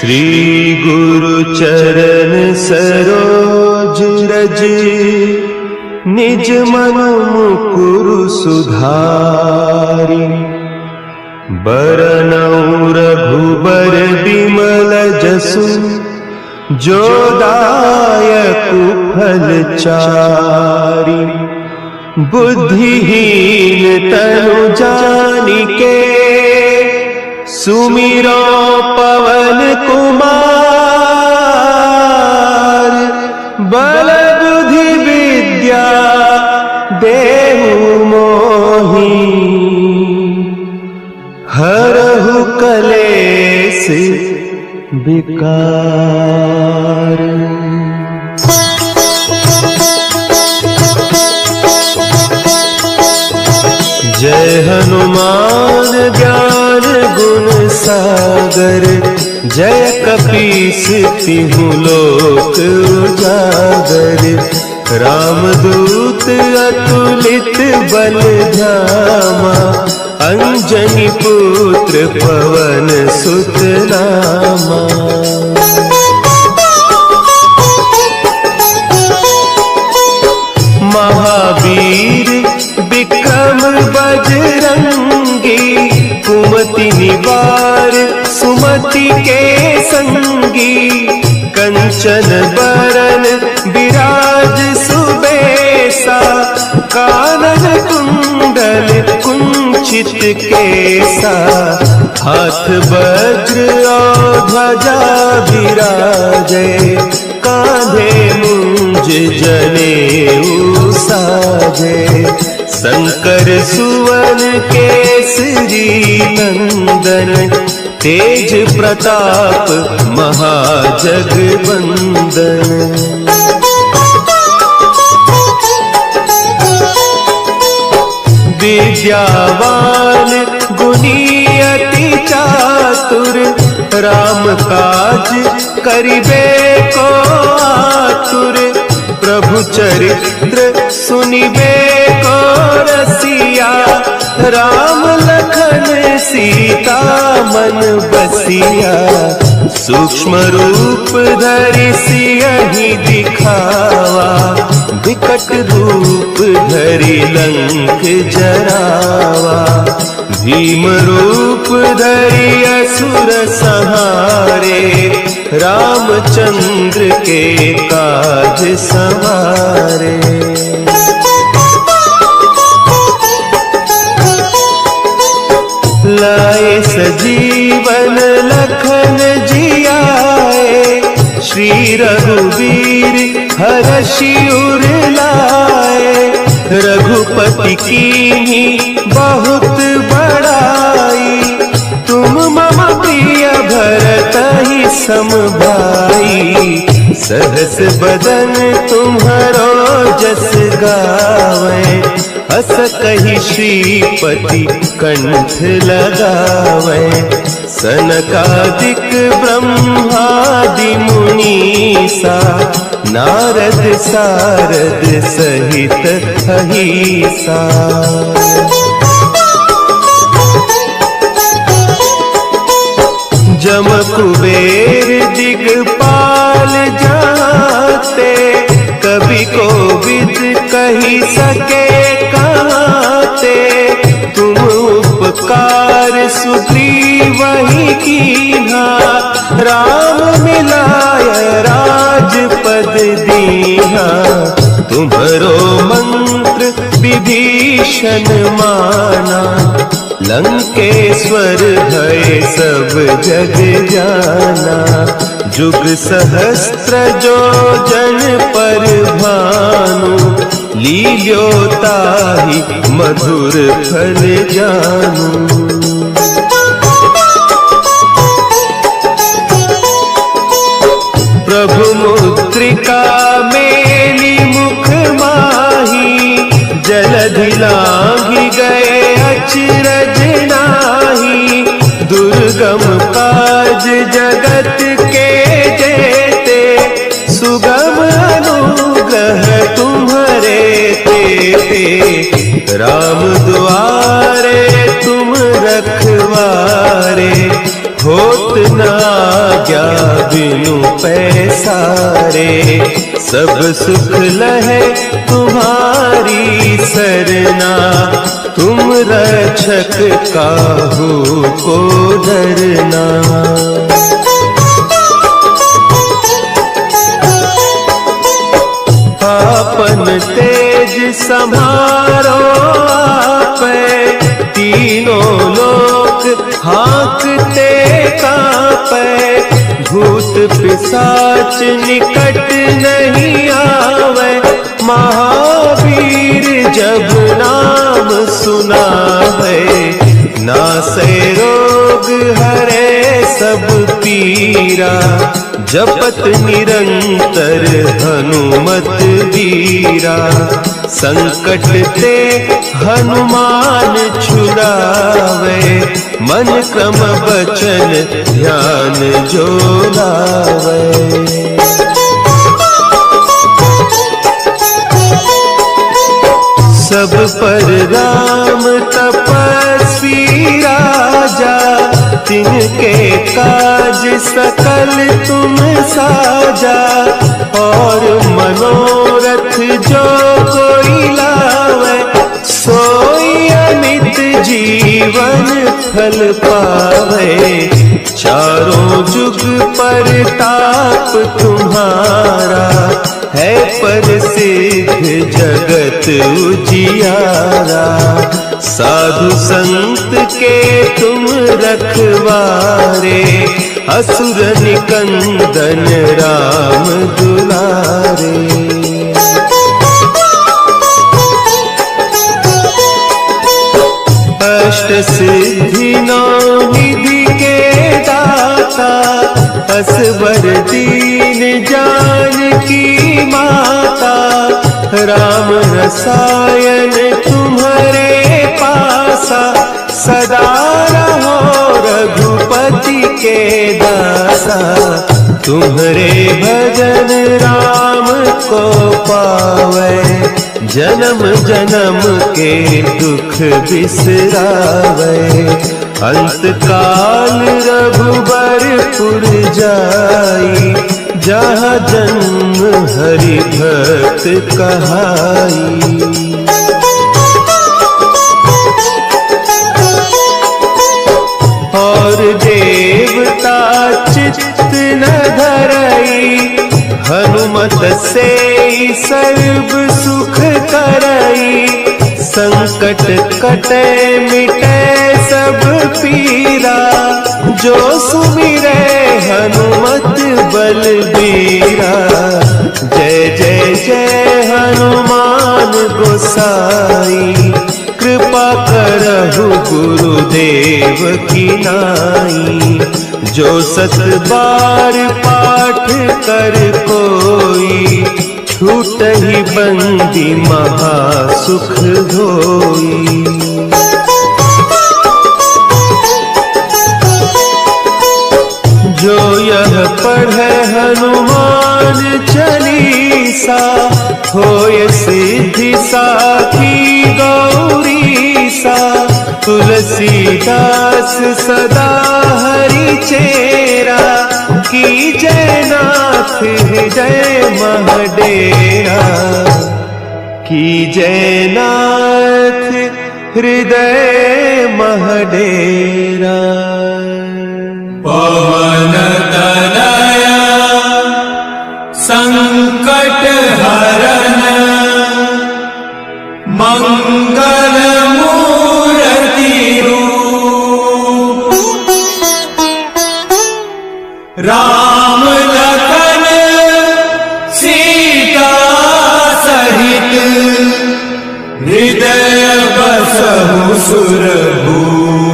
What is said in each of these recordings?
श्री गुरु चरण सरोज रज, निज मन मुकुरु सुधारि। बरनउँ रघुबर बिमल जसु, जो दायकु फल चारि। बुद्धिहीन तनु जानिके, सुमिरो पवन कुमार। बल बुद्धि विद्या देहु मोहि, हरहु कलेस विकार। जय हनुमान ज्ञान गुण सागर, जय कपीस तिहु लोक उजागर। रामदूत अतुलित बल धामा, अंजनी पुत्र पवन सुत नामा। महावीर विक्रम बजरंगी, कुमति निवार सुमति के संगी। कंचन बरन विराज सुबेसा, कानन कुंडल कुंचित केसा। हाथ वज्र और ध्वजा विराजे, कांधे मुंज जनेऊ साजे। शंकर सुवन केसरी नंदन, तेज प्रताप महाजगवंदन। विद्यावान गुणी अति चातुर, राम काज करिबे को आतुर। प्रभु चरित्र सुनिबे को रसिया, राम लखन सीता मन बसिया। सूक्ष्म रूप धरि सियहि दिखावा, विकट रूप धरि लंक जरावा। भीम रूप धरि असुर संहारे, रामचंद्र के काज सवारे। लाए सजीवन लखन जियाए, श्री रघुवीर हरषि उर लाए। रघुपति कीन्ही बहुत बड़ाई, तुम मम प्रिय भरतहि सम भाई। सहस बदन तुम्हरो जस गावे, हस कहि श्रीपति कंठ लगावे। सनकादिक ब्रह्मादि मुनीसा, नारद सारद सहित अहीसा। जम कुबेर दिगपाल जाते, कवि कोविद कही सके कहते। तुम उपकार सुग्रीवहि कीन्हा, राम मिलाय राजपद दीन्हा। तुम्हरो मंत्र विभीषण माना, लंकेश्वर भय सब जग जाना। जुग सहस्त्र जो जन पर भानु, लील्यो ताहि मधुर फल जानू। प्रभु मुद्रिका मेली मुख माही, जलधि लांघि गए अचरज नाही। दुर्गम काज जगत के जेते, सुगम अनुग्रह तुम्हरे तेते। राम दुआरे तुम रखवारे, होत न आज्ञा बिनु पैसारे। सब सुख लहे तुम्हारी सरना, तुम रक्षक काहू को डरना। आपन तेज समारो आपै, तीनों लोक हाँकते कांपै। भूत पिशाच निकट नहीं आवे, महावीर जब नाम सुनावे। नासै रोग हरे सब पीरा, जपत निरंतर हनुमत वीरा। संकट ते हनुमान छुड़ावे, मन क्रम बचन ध्यान जो लावे। सब पर राम तपस्वी राजा, तिनके काज सकल तुम साजा। और मनोरथ जो कोई लावे, सोई अमित जीवन फल पावे। चारों जुग परताप तुम्हारा, है प्रसिद्ध जगत उजियारा। साधु संत के तुम रखवारे, असुर निकंदन राम दुलारे। अष्ट सिद्धि नौ निधि के दाता, असवर दीन जानकी माता। राम रसायन तुम्हारे पासा, सदा रहो रघुपति के दासा। तुम्हारे भजन राम को पावे, जन्म जन्म के दुख बिसरावे। अंत काल रघुबरपुर जाई, जहाँ जन्म हरि भक्त कहाई। और देवता चित्त न धरई, हनुमत से सर्व सुख करई। संकट कटे मिटे सब पीरा, जो सुमिरे हनुमत बलबीरा। जय जय जय हनुमान गोसाई, कृपा करहु गुरुदेव की नाई। जो सत बार पाठ कर कोई, छूटहि बंदी महासुख होई। जो यह पढ़े हनुमान चालीसा, होय सिद्धि साखी गौरीसा। तुलसीदास सदा हरि चेरा, की जय नाथ हृदय महडेरा। की जय नाथ हृदय महडेरा। पवन तनया संकट हरन, मंगल मूर्ति रूप। राम लखन सीता सहित, हृदय बसहु सुरभूप।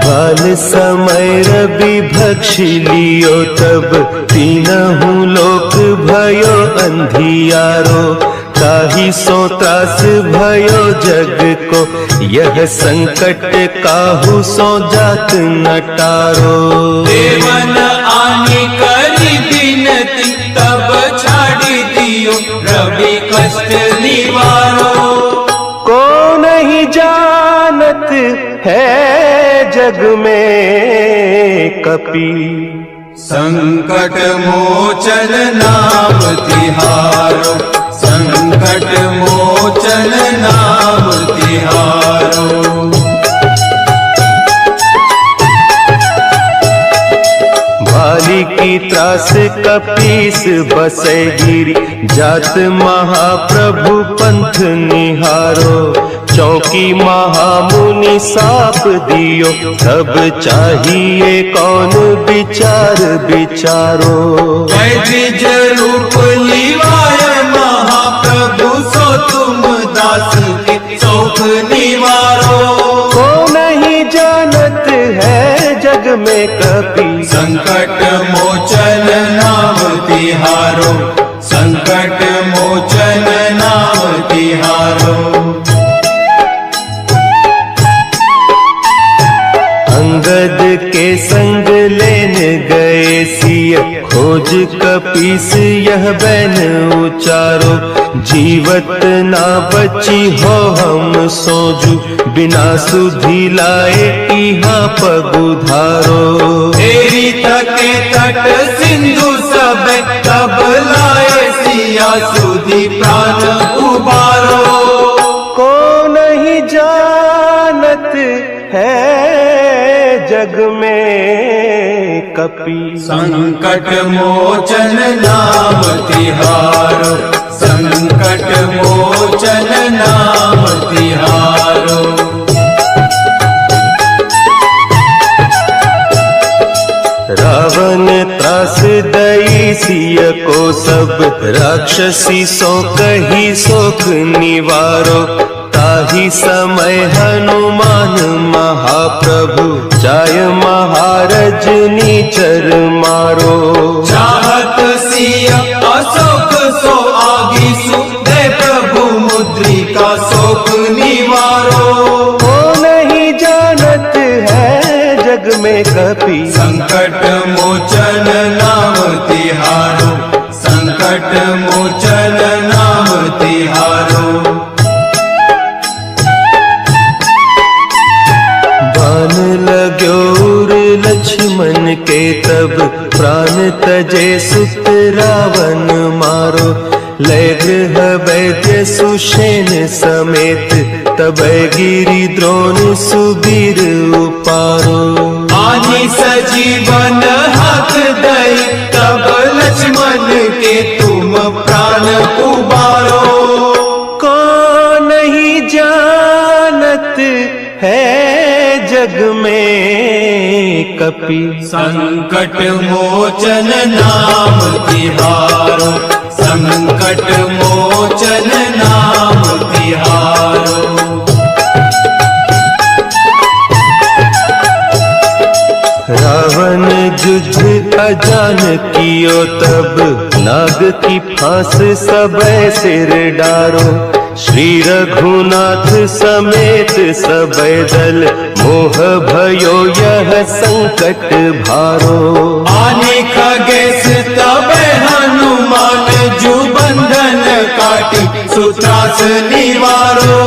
बाल समय रवि भक्षि लियो, तब तीनहु लोक भयो अंधियारो। ताहि सो त्रास भयो जग को, यह संकट काहू सो जात न टारो। देवन आनि करि बिनती, तब छाड़ी दियो रवि कष्ट निवारो। है जग में कपि। संकट मोचन नाम तिहारो, संकट मोचन नाम तिहारो। भाली की त्रास कपीस बसै गिरी, जात महाप्रभु पंथ निहारो। चौकी महामुनि साप दियो, तब चाहिए कौन विचार विचारो। द्विज रूप लिवाय महाप्रभु, सो तुम दास के शोक निवारो। को नहीं जानत है जग में कपि, संकट मोचन नाम तिहारो, संकट मोचन नाम तिहारो। अंगद के संग लेन गए सिय, खोज कपीस यह बैन उचारो। जीवत ना बची हो हम सोजू, बिना सुधि लाए इहाँ पगुधारो। तेरी तके तट सिंधु सब, तब लाए सिया सुधि प्राण उबारो। को नहीं जानत है जग में कपि, संकट मोचन नाम तिहारो, संकट मोचन नाम तिहारो। रावण त्रास दई सिय को सब, राक्षसी सो कही सोख निवारो। ताहि समय हनुमान महाप्रभु, जाय महारज नीचर मारो। चाहत सिय अशोक सो आगीसु, दे प्रभु मुद्रिका शोक निवारो। को नहीं जानत है जग में कपि, संकट मोचन नाम तिहारो, संकट मोचन नाम तिहारो। बान लाग्योर लक्ष्मण के तब, प्राण तजे सुत रावण मारो। लय गृह वैद्य सुषेण समेत, तब गिरि द्रोण सुबीर उपारो। आनि सजीवन हाथ दई, तब लक्ष्मण के तुम प्राण उबारो। को नहीं जानत है जग में कपि, संकट मोचन नाम तिहारो, संकट मोचन नाम तिहारो। रावण युद्ध अजान कियो तब, नाग की फांस सबै सिर डारो। श्री रघुनाथ समेत सबै दल, मोह भयो यह संकट भारो। आने खगेश तब हनुमान, जु बंधन काटी सुत्रास निवारो।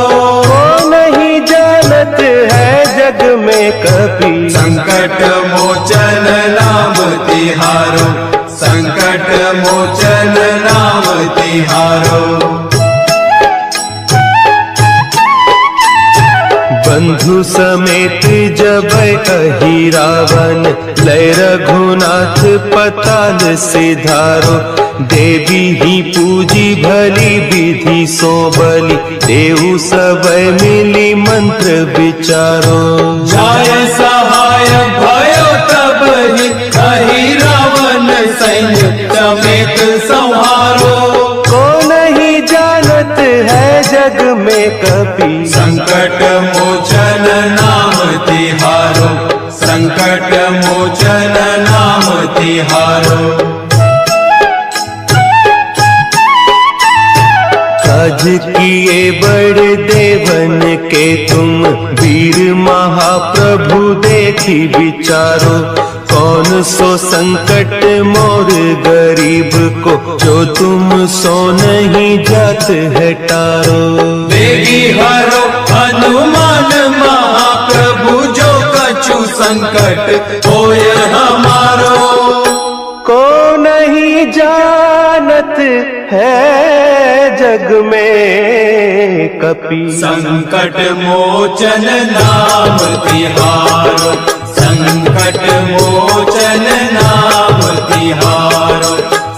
को नहीं जानत है जग में कपि, संकट मोचन नाम तिहारो, संकट मोचन नाम तिहारो। बंधु समेत जब अहि रावण, लय रघुनाथ पताल सिधारो। देवी ही पूजी भली विधि सो बलि, देहु सब मिली मंत्र विचारो। जाय सहाय भयो तब ही, अहि रावण सैन्य समेत संहारो। को नहीं जानत है जग में कपि, संकट मोचन नाम तिहारो, संकट मोचन नाम तिहारो। काज किए बड़ देवन के तुम, वीर महाप्रभु देखी विचारो। कौन सो संकट मोर गरीब को, जो तुम सो नहीं जात है टारो। बेगी हरो हनुमान महाप्रभु, संकट होय हमारो। को नहीं जानत है जग में कपि, संकट मोचन नाम तिहारो, संकट मोचन नाम तिहारो,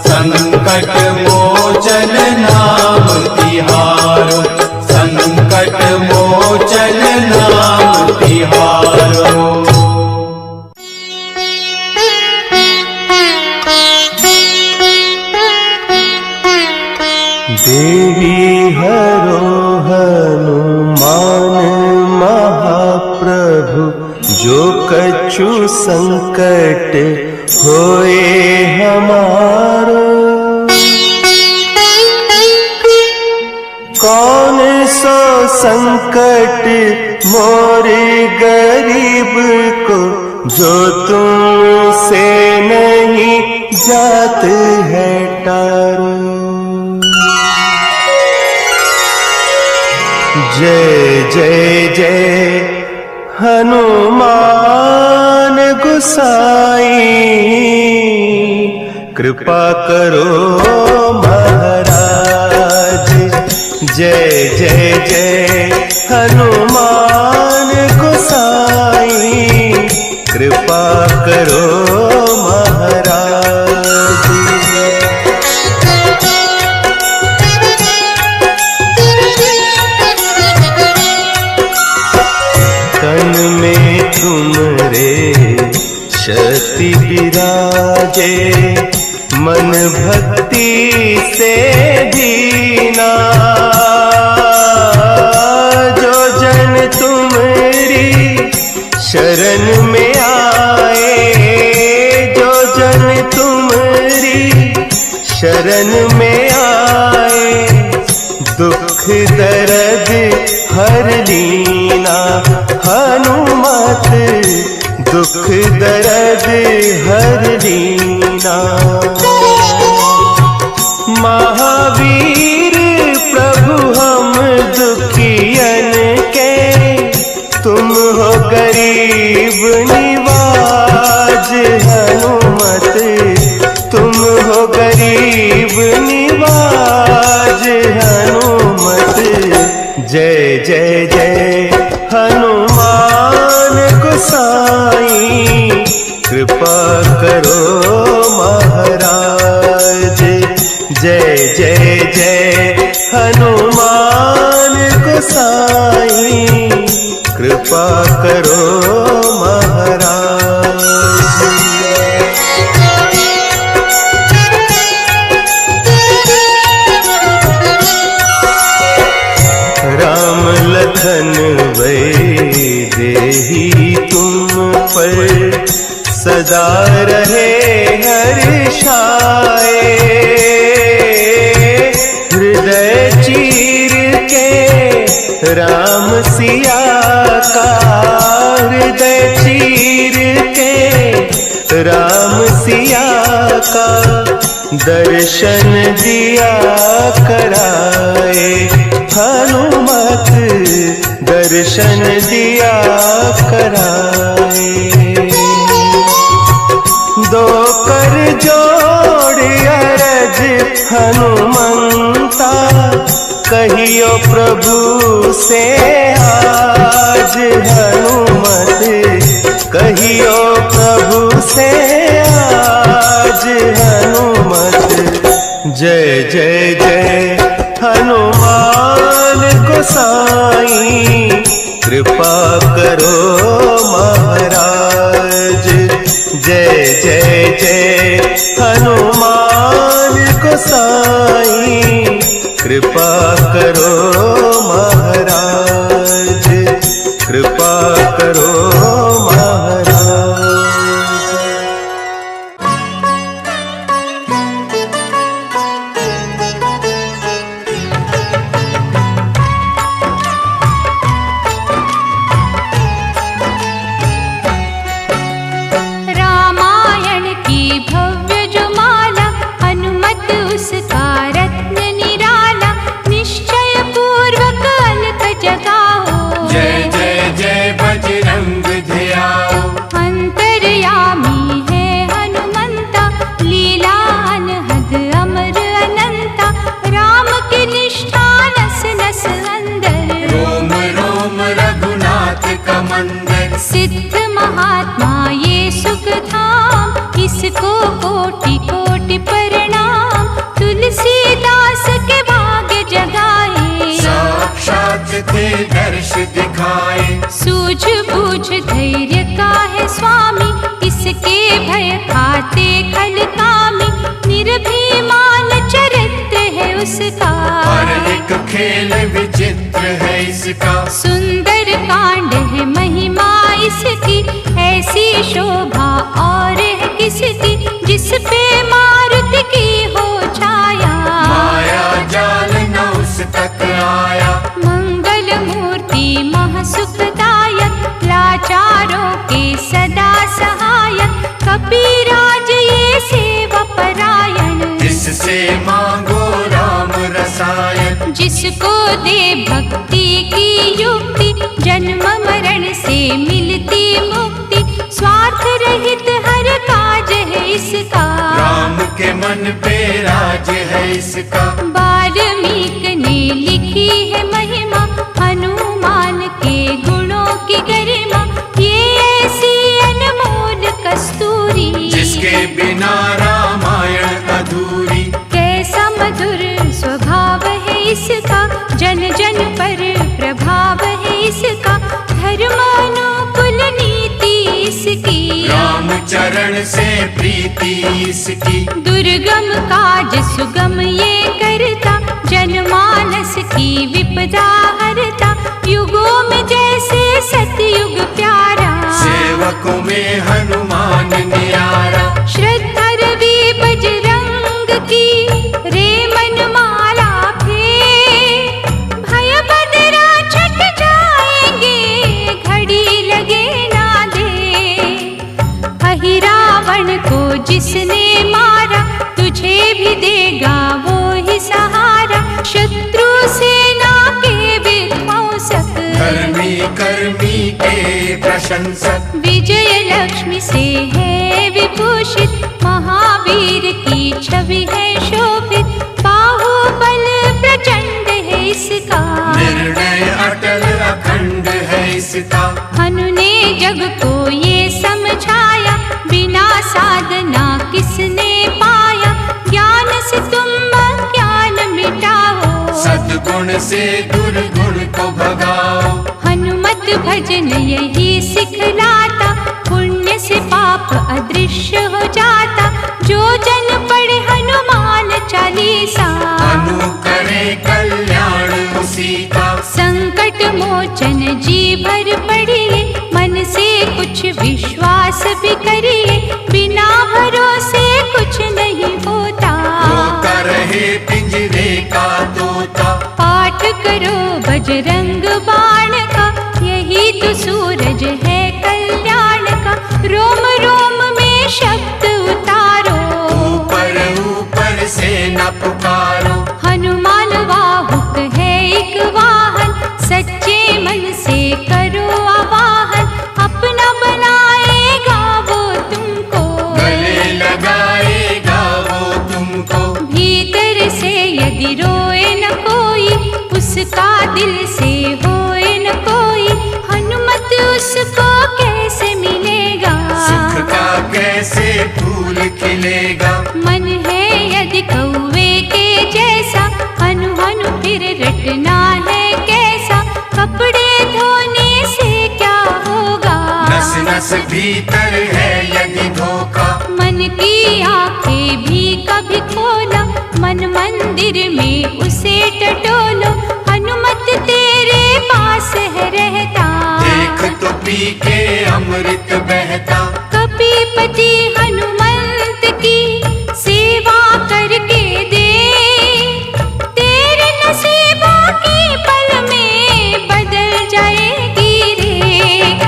संकट मोचन नाम तिहारो, संकट मोचन नाम तिहारो। देहि हरो हनुमान महाप्रभु, जो कछु संकट होए हमारो। कौन सो संकट मोरे गरीब को, जो तुमसे नहीं जात है टारो। जय जय जय हनुमान गोसाई, कृपा करो महाराज। जय जय जय हनुमान गोसाई, कृपा करो महाराज। तन में तुमरे शक्ति विराजे, मन भक्ति से दीना। जो जन तुमरी शरण में आए, जो जन तुमरी शरण में आए, दुख दर्द हर लीना। हनुमत दुख दर्द हर लीना। महावीर प्रभु हम दुखियन के, तुम हो गरीब निवाज। हनुमत तुम हो गरीब निवाज। हनुमत जय जय जय हनुमान गोसाई, कृपा करो महाराज। जय जय जय हनुमान गोसाई, कृपा करो महाराज। राम लखन वै देहि तुम पर, सदा रहे हर्षाए। हृदय चीर के राम सिया का, हृदय चीर के राम सिया का, दर्शन दिया कराए। हनुमत दर्शन दिया कराए। दो कर जोड़ अरज हनुमंता, कहियो प्रभु से आज। हनुमत कहियो प्रभु से आज। हनुमत जय जय जय हनुमान गोसाई, कृपा करो महाराज। जय जय जय हनुमान गोसाई, कृपा करो महाराज। कृपा करो महाराज। उसका रत्न निराला, निश्चय पूर्वक थे दर्श दिखाए। सूझबूझ धैर्य का है स्वामी, इसके भय खाते खल कामी। निर्भीमान चरित्र है उसका, हर एक खेल विचित्र है इसका। सुंदर कांड है महिमा इसकी, ऐसी शोभा और है किसकी। जिस पे मारुति की हो छाया, माया जाल न उस तक आया। मंगल मूर्ति महासुखदायक, लाचारों के सदा सहायक। कपिराज ये सेवा परायण, जिससे मांगो राम रसायन। जिसको दे भक्ति की युक्ति, जन्म मरण से मिलती मुक्ति। स्वार्थ रहित हर काज है इसका, राम के मन पे राज है इसका। वाल्मीकि ने लिखी है महिमा, हनुमान के गुणों की गरिमा। ये ऐसी अनमोल कस्तूरी, जिसके बिना रामायण अधूरी। कैसा मधुर स्वभाव है इसका, जन जन पर प्रभाव है इसका। धर्मानुकूल नीति इसकी, राम चरण से प्रीति इसकी। दुर्गम काज सुगम ये करता, जनमानस की विपदा हरता। युगों में जैसे सतयुग प्यारा, सेवकों में हनुमान न्यारा। श्रद्धा रवि बजरंग की, रे मन माला फे। भय बदरा छट जाएंगे, घड़ी लगे ना दे। अहि रावण को जिसने मारा, तुझे भी देगा वो ही सहारा। शत्रु सेना के विध्वंसक, धर्मी कर्मी के प्रशंसक। विजय लक्ष्मी से है विभूषित, महावीर की छवि है शोभित। बाहुबल प्रचंड है इसका, निर्णय अटल अखंड है इसका। हनु ने जग को ये समझाया, बिना साधना किसने पाया। ज्ञान से तुम अज्ञान मिटाओ, सद्गुण से दुर्गुण को भगाओ। हनुमत भजन यही सिखलाता, पुण्य से पाप अदृश्य हो जाता। जो जन पढ़े हनुमान चालीसा, अनु करे कल्याण उसी का। संकट मोचन जी भर पढ़िए, मन से कुछ विश्वास भी करिए। बिना भरोसे कुछ नहीं होता, रोता रहे पिंजरे का तोता। पाठ करो बजरंग बाण का, यही तो सूरज है कल्याण का। रोम रोम में शब्द उतारो, ऊपर ऊपर से न पुकारो। हनुमान वाहुक है एक वाहन, सच्चे मन से करो आवाहन। अपना बनाएगा वो तुमको, गले लगाएगा वो तुमको। भीतर से यदि रोए न कोई, उसका दिल से होए न कोई। हनुमत उसको कैसे मिलेगा, सुख का कैसे फूल खिलेगा। मन है यदि कौवे के जैसा, हनु हनु फिर रटना है कैसा। कपड़े धोने से क्या होगा, नस नस भीतर है यदि धोखा। मन की आंखें भी कभी खोला, मन मंदिर में उसे टटोलो। हनुमत तेरे पास है रहता, देख तो पी के अमृत बहता। कपीपति हनुमंत की सेवा करके दे, तेरे नसीबों की पल में बदल जाएगी रेख।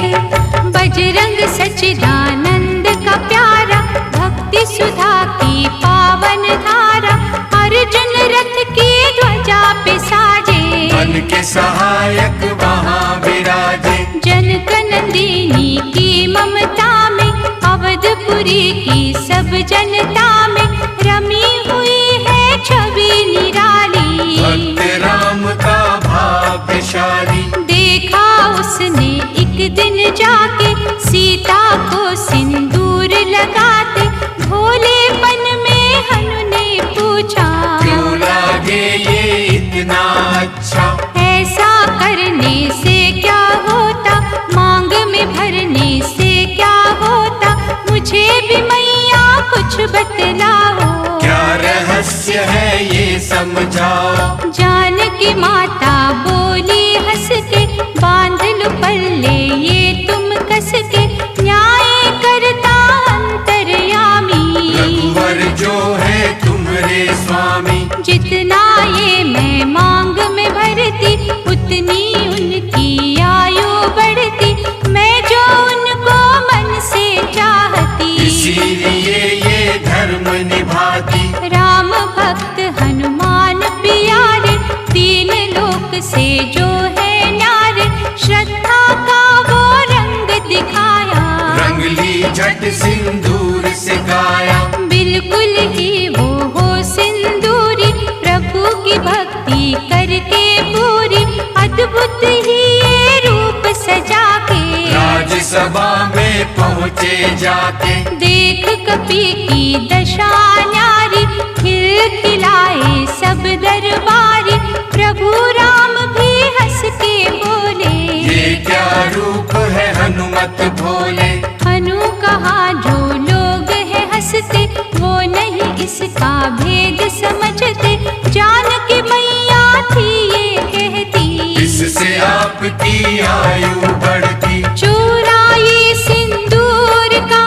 बजरंग सच्चिदानंद का प्यारा, भक्ति सुधा की पावन धारा। अर्जुन रथ की ध्वजा पे साजे, मन के सहायक वहाँ विराजे। जनक नंदिनी की ममता में, अवधपुरी की सब जनता में। रमी हुई है छवि निराली, भक्त राम का भाग्यशाली। देखा उसने एक दिन जाके, सीता को सिंदूर लगाते। भोलेपन में हनु ने पूछा, क्यों लागे ये इतना अच्छा। ऐसा करने से क्या होता, मांग में भरने से क्या होता, मुझे भी मैया कुछ बतलाओ। क्या रहस्य है ये समझाओ। जानकी माता बोली हंस के, बांध लो पल्ले ये तुम कस के, न्याय करता अंतर्यामी। रघुवर जो है तुम्हारे स्वामी, जितना ये मैं मांग में भरती, उतनी उनकी आयु बढ़ती, मैं जो उनको मन से चाहती, इसीलिए ये धर्म निभाती। राम भक्त हनुमान प्यारे, तीन लोक से जो है न्यारे, श्रद्धा का वो रंग दिखाया, रंग ली झट सिंदूर से गाया। बिल्कुल ही वो हो सिंदूरी, प्रभु की भक्ति करके पूरी, अद्भुत ही ये रूप सजा के, राजसभा में पहुँचे जाके। देख कपि की दशा न्यारी, खिलखिलाए सब दरबारी, प्रभु राम भी हंस के बोले, ये क्या रूप है हनुमत भोले। हनु कहा जो लोग है हंसते, वो नहीं इसका भेद समझते, जानकी मैया थी ये कहती, इससे आपकी आयु बढ़ती। चुराए सिंदूर का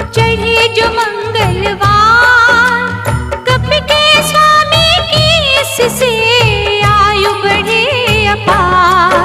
चढ़े जो मंगलवार, कपि के स्वामी की इससे आयु बढ़े अपार।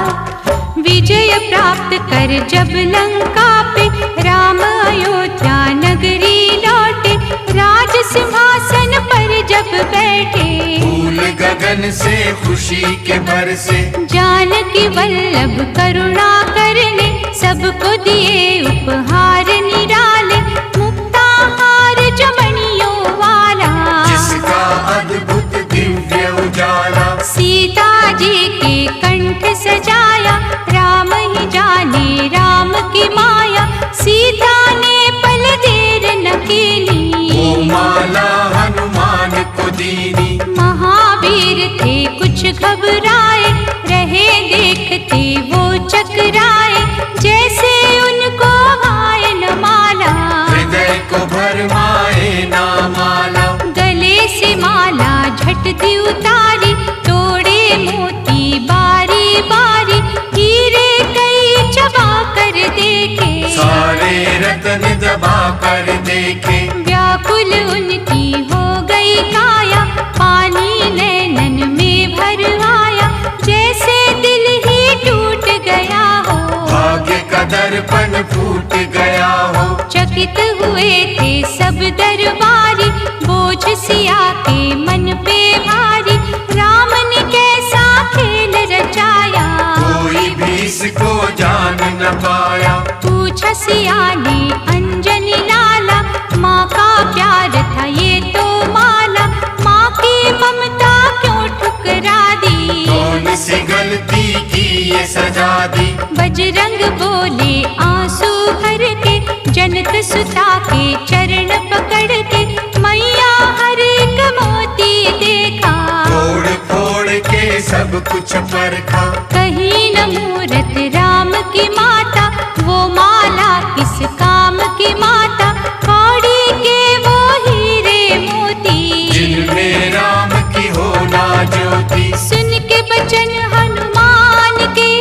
विजय प्राप्त कर जब लंका पे, राम अयोध्या नगरी लौटे, राज सिंहासन पर जब बैठे, फूल गगन से खुशी के बरसे। जानकी वल्लभ करुणा करने, सबको दिए उपहार निराले, मुक्ताहार जो मणियों वाला, जिसका अद्भुत दिव्य उजाला। सीता जी के कंठ सजाया, राम ही जाने राम की माया, सीता ने पल देर न कीनी, वो माला हनुमान को दीनी। महावीर थे कुछ घबराए, रहे देखते वो चकराए, जैसे उनको भाए न माला, हृदय को भरमाए ना माला। गले से माला झट दी उतारी, तोड़े मोती बारी बारी, हीरे कई चबा कर देखे, सारे रतन दबा कर देखे। व्याकुल उनकी हो गई काया, पानी नैनन में भर आया, जैसे दिल ही टूट गया हो, भाग्य का दर्पण फूट गया हो। चकित हुए थे सब दरबारी, बोझ सिया के मन पे भारी, राम ने कैसा खेल रचाया, कोई भी इसको जान न पाया। पूछा सिया ने अंजनी लाला, माँ का प्यार था ये तो माला, माँ की ममता क्यों ठुकरा दी, कौन सी गलती की ये सजा दी। बजरंग बोले आंसू भर के, जनक सुता के चरण पकड़ के, मैया हर एक मोती देखा, फोड़ फोड़ के सब कुछ परखा। कहीं न मूरत राम की माता, वो माला किस काम की माता, कौड़ी के वो हीरे मोती, जिनमें राम की हो ना ज्योति। सुन के बचन हनुमान के,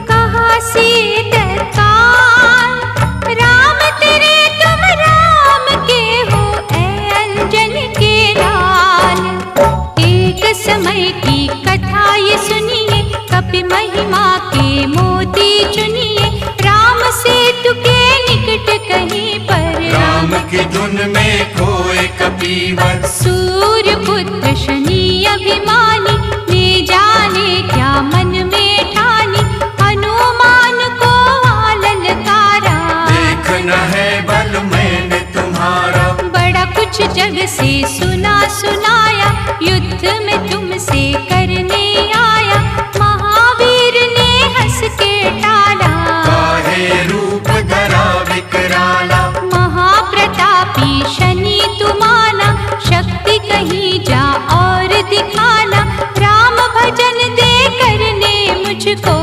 कहा सीता कान, राम तेरे तुम राम के हो, ऐ अंजन के लाल। एक समय की कथा ये सुनिए, कपि महिमा के मोती चुनिए, राम सेतु के निकट कहीं पर, राम की धुन में खोए कपीवर। सूर्य पुत्र शनि अभिमानी, ने जाने क्या मन में ठानी, हनुमान को ललकारा, देखना है बल मैंने तुम्हारा। बड़ा कुछ जग से सुना सुनाया, युद्ध में तुमसे करने आया, महावीर ने हंस के टाला, काहे रूप धरा विकराला। महाप्रतापी शनि तुम्हारा, शक्ति कहीं जा और दिखाना, राम भजन दे करने मुझको,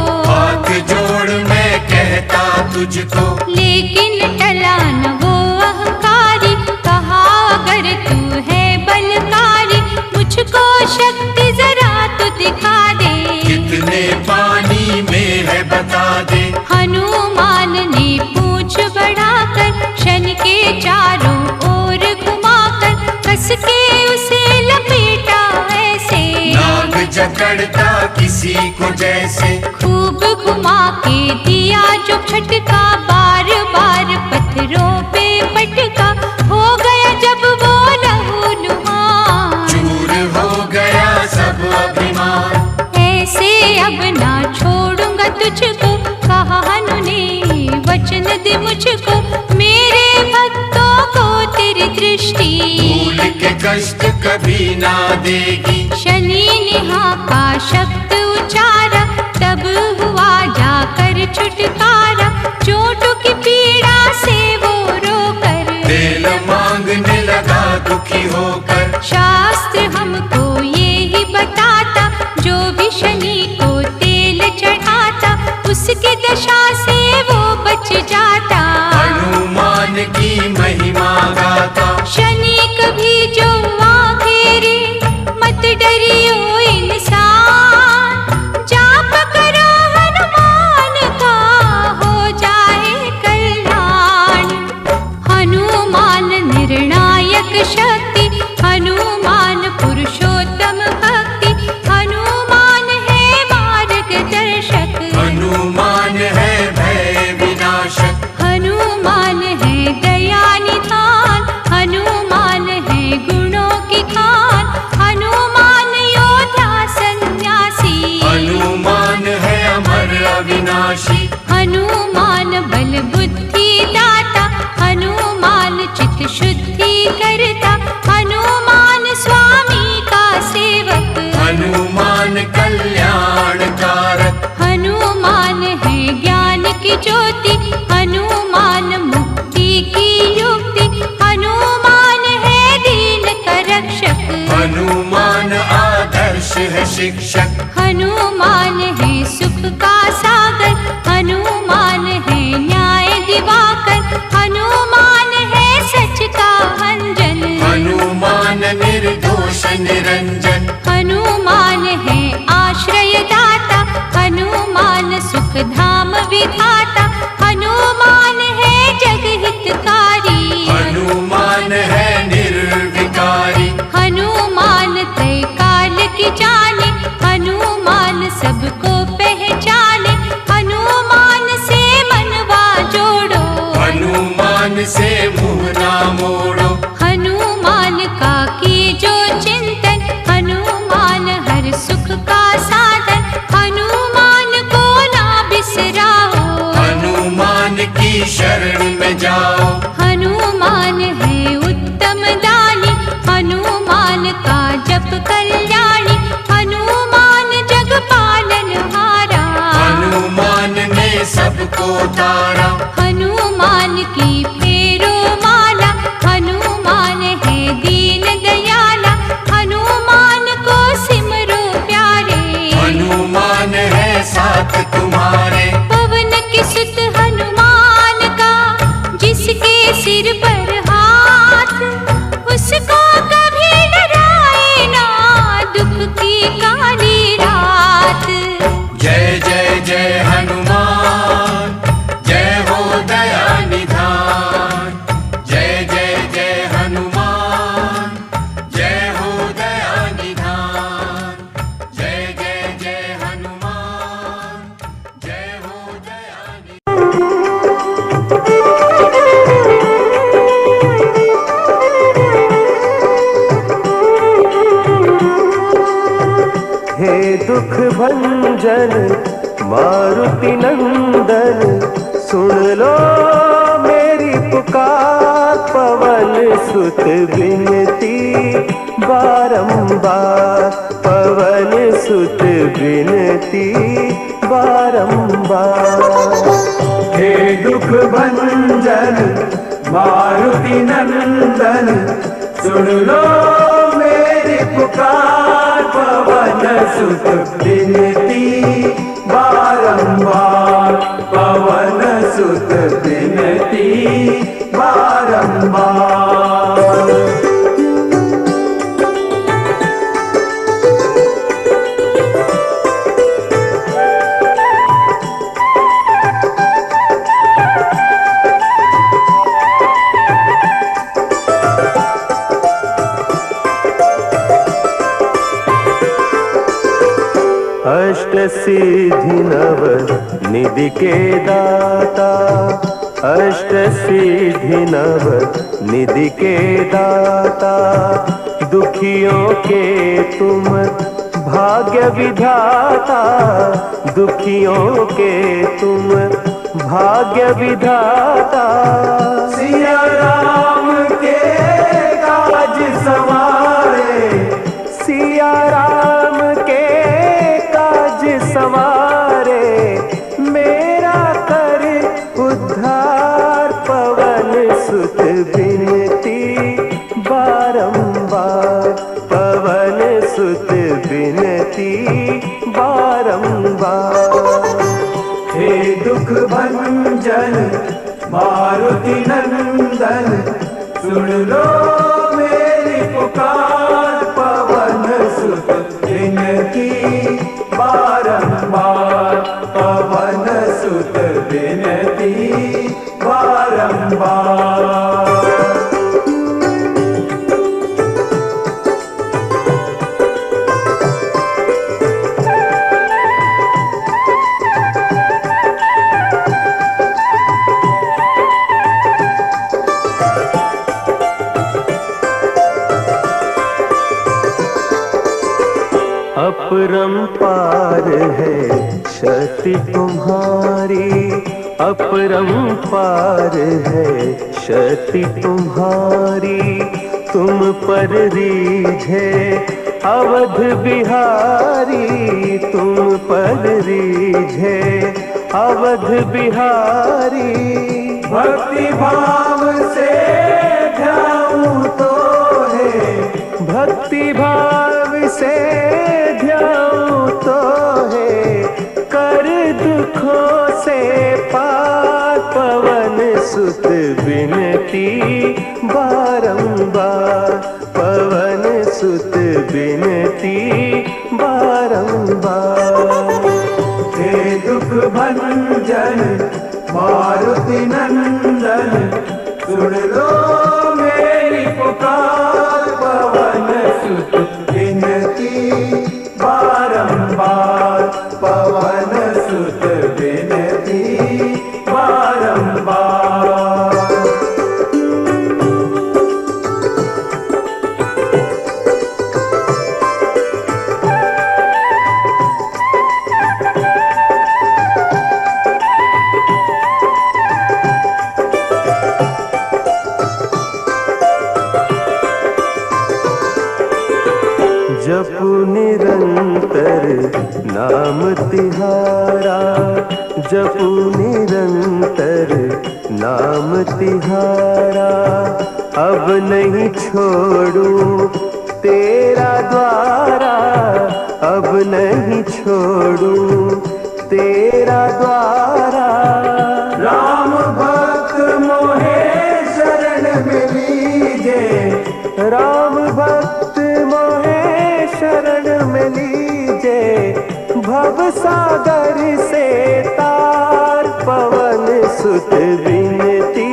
तुझको। लेकिन टला न वो अहंकारी, कहा अगर तू है बलकारी, मुझको शक्ति जरा तो दिखा दे। कितने पानी में है बता दे। हनुमान ने पूंछ बढ़ाकर शन के चारों ओर घुमाकर कस के उसे लपेटा ऐसे। नाग जकड़ता किसी को जैसे। खूब घुमा के दिया जो झटका, बार बार पत्थरों पे पटका, हो गया जब वो लहूलुहान। चूर हो गया सब अभिमान। ऐसे अब ना छोड़ूंगा तुझको, कहा हनु ने वचन दे मुझको। मेरे भक्तों को तेरी दृष्टि भूल के कष्ट कभी ना देगी। शनि ने हाका शब्द उचारा, तब हुआ जाकर छुटकारा। चोटों की पीड़ा से वो रोकर तेल मांगने लगा दुखी होकर। शास्त्र हमको ये ही बताता, जो भी शनि को तेल चढ़ाता, उसकी दशा से वो बच जाता। हनुमान की महिमा गाता। शनि कभी जो घेरे, मत डरियो इंसान। जाप करो हनुमान का, हो जाए कल्याण। हनुमान निर्णायक शक्ति, हनुमान पुरुषोत्तम भक्ति, हनुमान है मार्गदर्शक। हनुमान है भय विनाशक। हनुमान है दया निधान, हनुमान है गुणों की खान। हनुमान योद्धा सन्यासी, हनुमान है अमर अविनाशी। हनुमान बल बुद्धि दाता, हनुमान चित्त शुद्धि करता। हनुमान स्वामी का सेवक, हनुमान कल्याण कारक। हनुमान है ज्ञान की ज्योति, हनुमान मुक्ति की युक्ति। हनुमान है दीन का रक्षक, हनुमान आदर्श है शिक्षक। हनुमान है सुख का सागर, हनुमान है न्याय दिवाकर। हनुमान है सच का भंजन, हनुमान निर्दोष निरंजन। हनुमान है आश्रय दाता, हनुमान सुख धाम विधाता। हनुमान है जग हितकारी, हनुमान है निर्विकारी। हनुमान तय काल की जाने, हनुमान सबको पहचाने। हनुमान से मनवा जोड़ो, हनुमान से मुँह ना मोड़ो। हनुमान का कीजो चिंतन, हनुमान हर सुख का साधन। हनुमान को ना बिसराओ, हनुमान की शरण में जाओ। हनुमान है उत्तम दानी, हनुमान का जप कल्याणी। हनुमान जग पालनहारा, हनुमान ने सबको तारा। हनुमान की फेरो माला, हनुमान है दीन दयाला। हनुमान को सिमरो प्यारे, हनुमान है साथ तुम्हारे। पवन के सुत हनुमान का, जिसके सिर पर हाथ, उसको कभी डराए ना दुख की काली रात। जय जय जय हनुमान, जय हो दया निधान। जय जय जय हनुमान, जय हो दया निधान। जय जय जय हनुमान, जय हो दया निधान। हे दुख भंजन मारुति नंदन, सुन लो मेरी पुकार। पवन सुत विनती बारंबार, पवन सुत विनती बारंबार। हे दुख भंजन मारुति नंदन, सुन लो मेरी पुकार। पवन सुत विनती बारंबार, पवन सुत विनती बारंबार। अष्ट सिद्धि नव निधि के दाता, अष्ट सिद्धि नव निधि के दाता, दुखियों के तुम भाग्य विधाता, दुखियों के तुम भाग्य विधाता। सिया राम के काज सवारे, सिया राम के काज सवारे, मेरा कर उद्धार, पवन सुत विनती बारंबार, पवन सुत विनती बारंबार। हे दुख भंजन मारुति नंदन, सुन लो मेरी पुकार, पवन सुत विनती बारंबार, पवन सुत विनती बारंबार। अपरंपार है शक्ति तुम्हारी, अपरंपार है शक्ति तुम्हारी, तुम पर रीझे अवध बिहारी, तुम पर रीझे अवध बिहारी। भक्ति भाव से ध्याऊं तो है, भक्ति भाव से ध्याऊं तो है, कर दुखों से पार, पवन सुत विनती बारंबार, पवन सुत विनती बारंबार। हे दुख भंजन मारुति नंदन, सुन लो मेरी पुकार, पवन सुत विनती बारंबार, पवन सुत विनती बारंबार। जपू निरंतर नाम तिहारा, जपू निरंतर नाम तिहारा, अब नहीं छोड़ूं तेरा द्वारा, अब नहीं छोड़ूं तेरा द्वारा। राम भक्त मोहे शरण में लीजे, राम भक्त मोहे शरण में लीजे, भव सागर से तार, पवन सुत विनती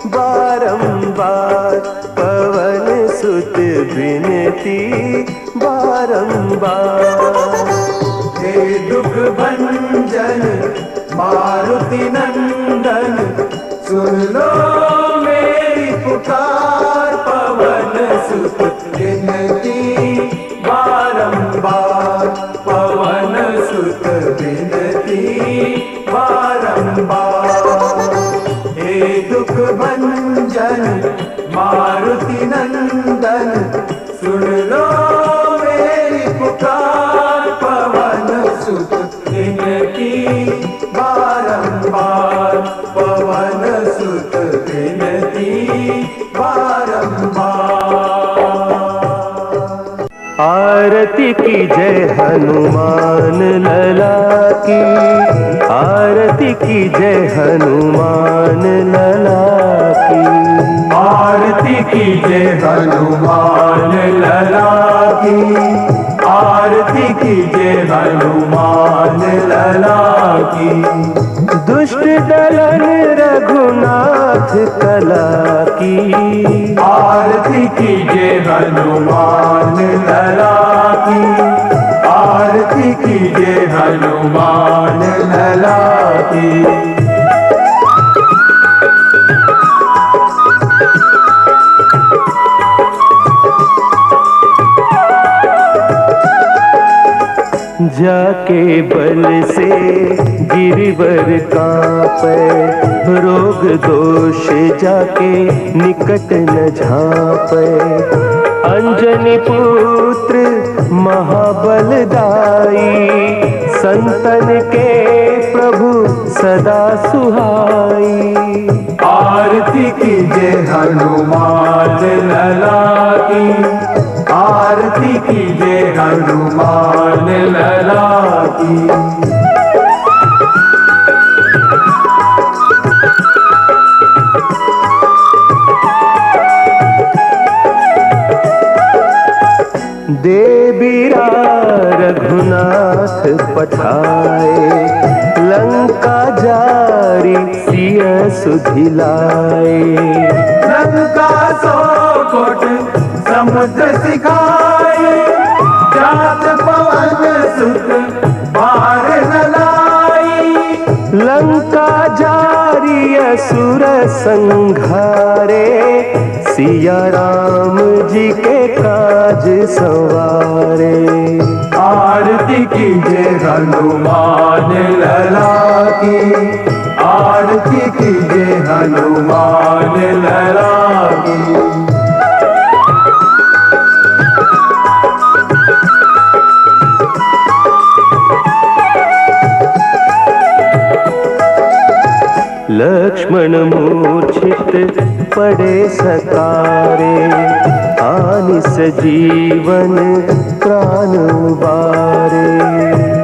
बारंबार, पवन सुत विनती बारंबार। हे दुख भंजन मारुति नंदन, सुन लो मेरी पुकार, पवन सुत विनती बारंबार, पवन सुत विनती बारंबार। हे दुख भंजन मारुति नंदन, सुन लो मेरी पुकार, पवन सुत विनती बारंबार, पवन सुत विनती बारंबार। आरती की जय हनुमान लला की, आरती की जय हनुमान लला की, आरती कीजिए हनुमान लला की, आरती कीजिए हनुमान लला की। दुष्ट दलन रघुनाथ कला की, आरती कीजिए हनुमान लला की, आरती कीजिए हनुमान लला की। जाके बल से गिरिवर कांपे, रोग दोष जाके निकट न झांपे। अंजनी पुत्र महाबलदाई, संतन के प्रभु सदा सुहाई। आरती कीजिए हनुमान लला की, आरती कीजिए हनुमान लला की। देवीरा रघुनाथ पठाए, लंका जारी सिय सुधिलाए। लंका सो कोट समुद्र सिखाए, जात पवन सुत बार न लाई। लंका जारी असुर संघारे, सिया राम जी के काज संवारे। आरती कीजिए हनुमान लला की, आरती कीजिए हनुमान लला की। लक्ष्मण मूर्छित पड़े सकारे, आनिस जीवन प्राण बारे।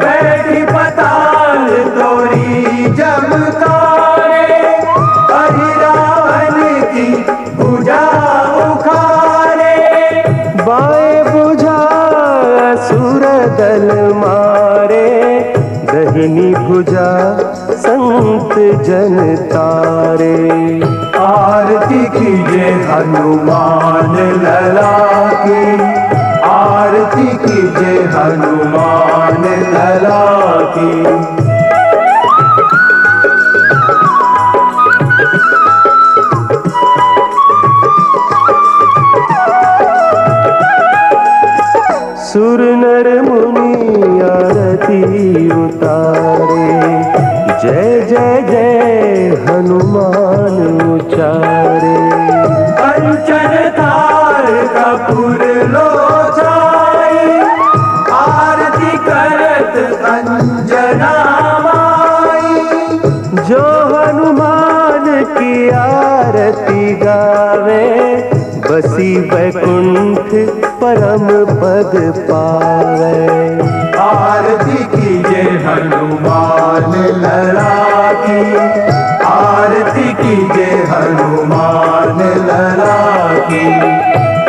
बैठी पताल तोरी जमकारे, रावण की भुजा उखारे। बाएं भुजा असुर दल मारे, दहिनी भुजा संत जन तारे। आरती कीजिए हनुमान लला की, आरती कीजिए हनुमान लला की। सुर नर मुनि आरती उतारे, जय जय जय हनुमान उचारे। कंचन थार कपूर लोचाई, आरती करत अंजना माई। जो हनुमान की आरती गावे, बसी वैकुंठ परम पद पावे। आरती कीजिए हनुमान लला की, आरती कीजिए हनुमान लला की,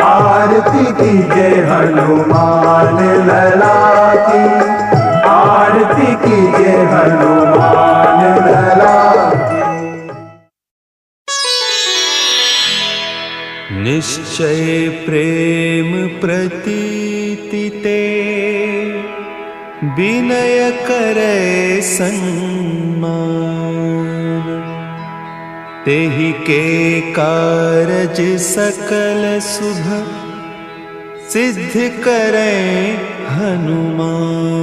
आरती कीजिए हनुमान लला की, आरती कीजिए हनुमान लला की। निश्चय प्रेम प्रतीति ते, विनय करे सन्मान। तेहि के कारज सकल शुभ, सिद्ध करे हनुमान।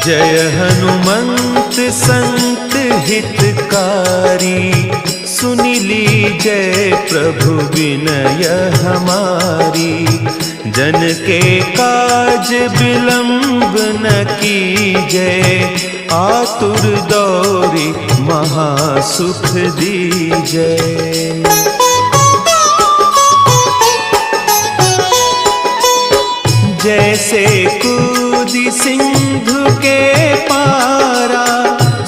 जय हनुमंत संत हितकारी, सुनि लीजय प्रभु विनय हमारी। जन के काज विलंब न कीजय, आतुर दौरी महासुख दीजय। जैसे कूदी सिंधु के पारा,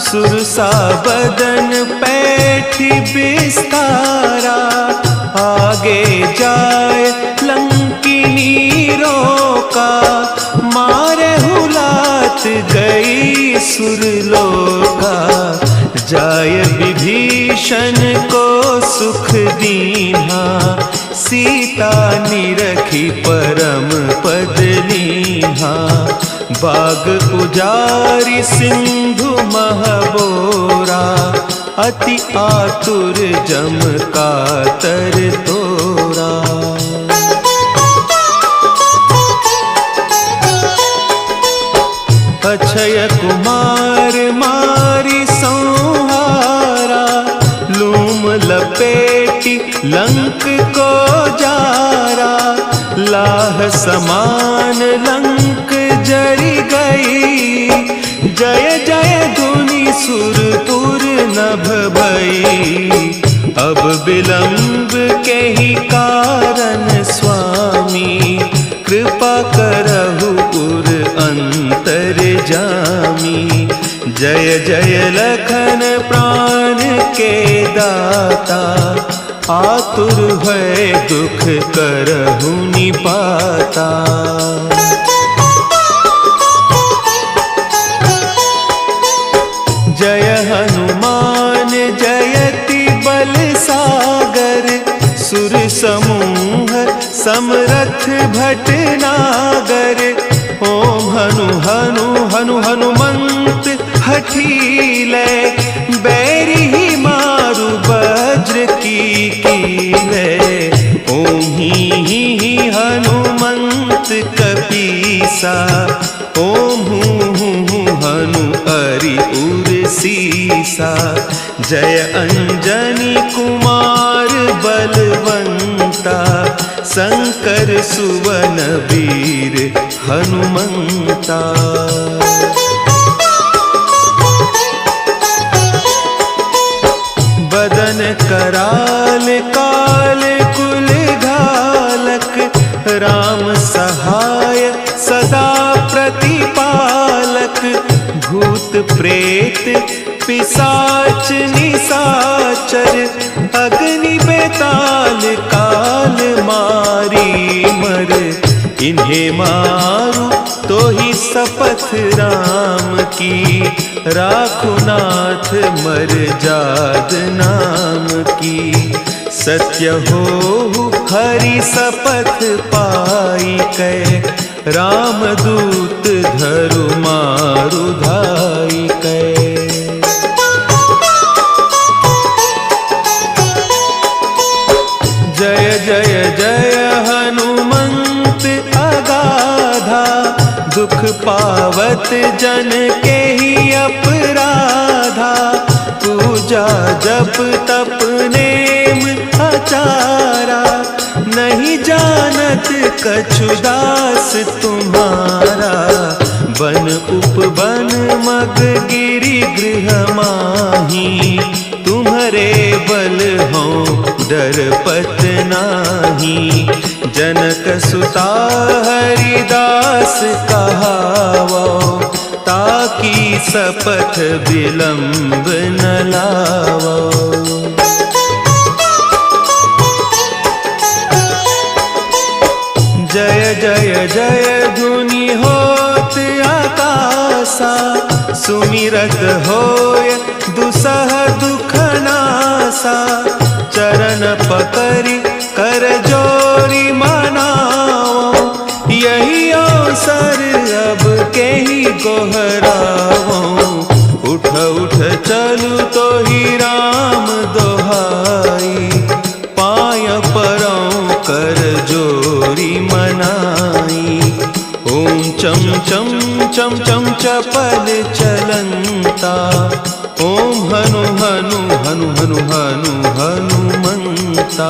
सुरसा बदन पैठी बिस्तारा, आगे जाए लंकिनी रोका, मारे हुलात गई सुरलोका। जाय विभीषण को सुख दीन्हा, सीता निरखी परम पद लीन्हा। बाग उजारी सिंधु महबोरा, अति आतुर जम कातर तोरा। अक्षय कुमार मारी संहारा, लूम लपेटी लंक को जारा। लाह समान लंक जरी गई, जय जय धुनि सुरपुर नभ भई। अब विलंब के ही कारण स्वामी, कृपा करहु उर अंतर जामी। जय जय लखन प्राण के दाता, आतुर भय दुख करहु निपाता। जय हनुमान जयति बल सागर, सुर समूह समरथ भटनागर। ओम हनु हनु हनु हनुमंत हठीले, बैरी ही मारु वज्र की कीले। ओम ही हनुमंत कपीसा, ओम हूँ हनु अरि उर सीसा। जय अंजनी कुमार बलवंता, शंकर सुवन वीर हनुमंता। बदन कराल काल कुल घालक, राम सहाय सदा प्रतिपालक। भूत प्रेत पिशाच निशाचर, अग्नि बेताल काल मारी मर। इन्हें मारू तो ही शपथ राम की, राखुनाथ मर जाद नाम की। सत्य हो हरि शपथ पाई कै, रामदूत धरु मारु धाई कै। जय जय जय हनुमंत अगाधा, दुख पावत जन के ही अपराधा। पूजा जप तप नेम आचारा, नहीं जानत कछु दास तुम्हारा। बन उपवन मग गिरि गृह माही, तुम्हारे बल हो डरपत नाही। जनक सुता हरिदास कहावो, ताकि शपथ विलंब न लावो। जय जय जय धुनि होत आकाशा, सुमिरत होय दुसह दुख नासा। चरण पकड़ि कर जोरी मनाओ, यही अवसर अब के ही गोहराओ। उठ उठ चलू तो ही राम दोहाई, पाय परौ कर जोरी मनाई। ओम चम चम चम चम चपल चलंता, ओम हनु हनु हनु हनु हनु हनुमंता।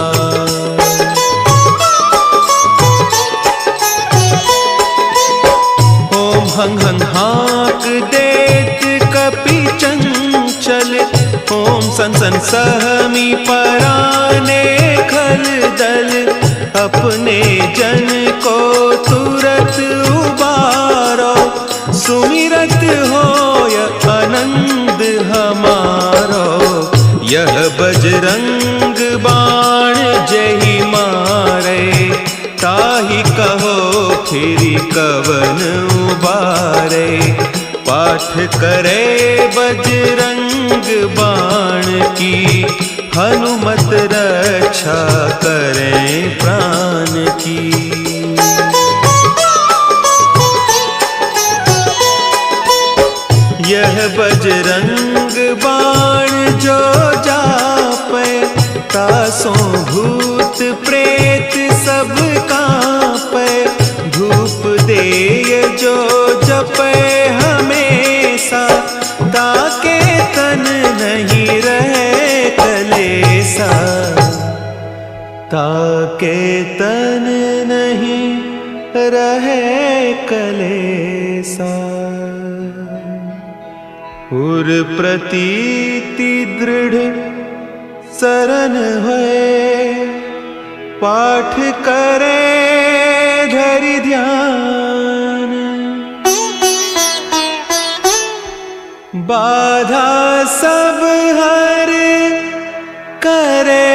सन सहमी पराने खल दल, अपने जन को तुरत उबारो। सुमिरत होय आनंद हमारो, यह बजरंग बाण जही मारे। ताहि कहो फिरि कवन उबारे, पाठ करे बजरंग बाण की। हनुमत रक्षा करें प्राण की। यह बजरंग बाण जो जापे, तासों भूत प्रेत सब कांपे। धूप देय जो जपे हमेशा, ताके तन नहीं रहे कलेसा। ताके तन नहीं रहे कलेसा। उर प्रतीति दृढ़ सरन होए, पाठ करे धरि ध्यान। बाधा सब हर करे,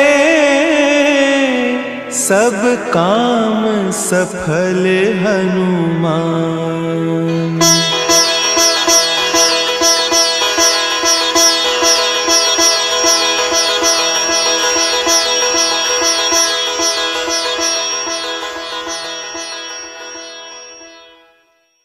सब काम सफल हनुमान।